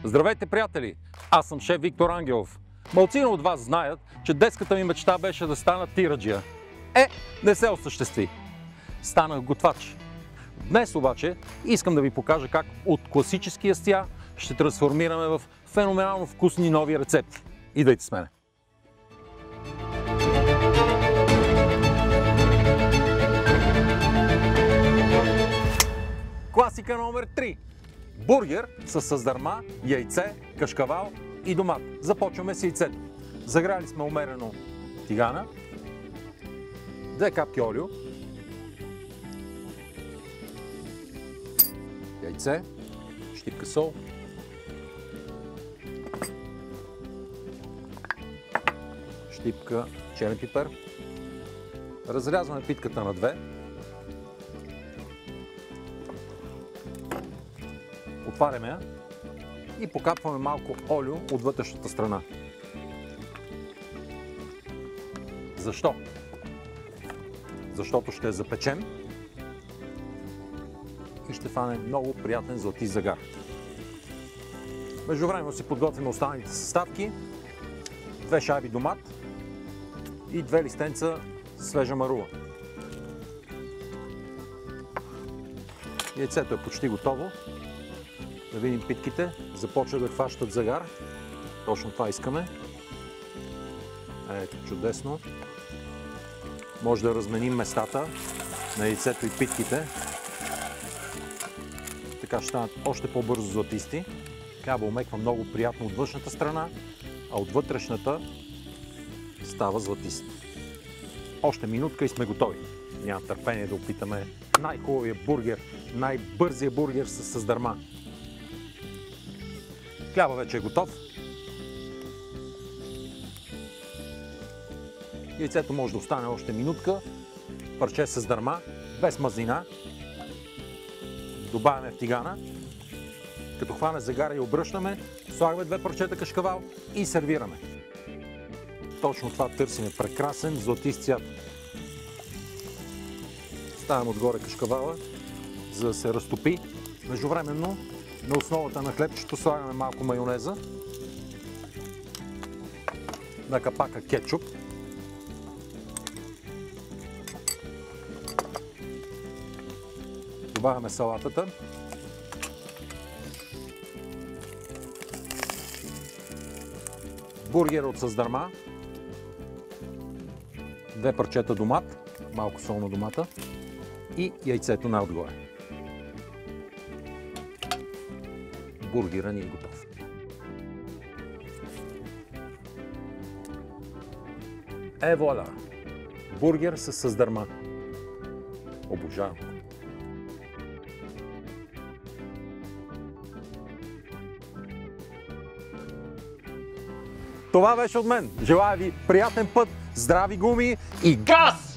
Здравейте, приятели! Аз съм шеф Виктор Ангелов. Малцина от вас знаят, че детската ми мечта беше да стана тираджия. Не се осъществи. Станах готвач. Днес обаче искам да ви покажа как от класически ястия ще трансформираме в феноменално вкусни нови рецепти. Идвайте с мене! Класика номер 3. Бургер с създърма, яйце, кашкавал и домат. Започваме с яйцето. Загряли сме умерено тигана, 2 капки олио, яйце, щипка сол, щипка черен пипер. Разрязваме питката на 2. Отваряме я и покапваме малко олио от вътрешната страна. Защо? Защото ще я запечем и ще фане много приятен златист загар. Междувременно си подготвим останалите съставки. 2 шайби домат и 2 листенца свежа марула. Яйцето е почти готово. Да видим питките. Започва да хващат загар. Точно това искаме. Ето, чудесно. Може да разменим местата на яйцето и питките. Така ще станат още по-бързо златисти. Хляба омеква много приятно от външната страна, а от вътрешната става златист. Още минутка и сме готови. Няма търпение да опитаме най-хубавия бургер, най-бързия бургер с създърма. Хляба вече е готов. Яйцето може да остане още минутка. Парче с дърма, без мазнина. Добавяме в тигана. Като хване загара и обръщаме, слагаме 2 парчета кашкавал и сервираме. Точно това търсиме. Прекрасен златист цвят. Ставям отгоре кашкавала, за да се разтопи. Междувременно на основата на хлебчето слагаме малко майонеза, на капака кетчуп, добавяме салатата, бургера от създърма, 2 парчета домат, малко сол на домата и яйцето най-отгоре. Бургера ни е готов. Вуаля! Бургер с създърма. Обожавам. Това беше от мен. Желая ви приятен път, здрави гуми и газ!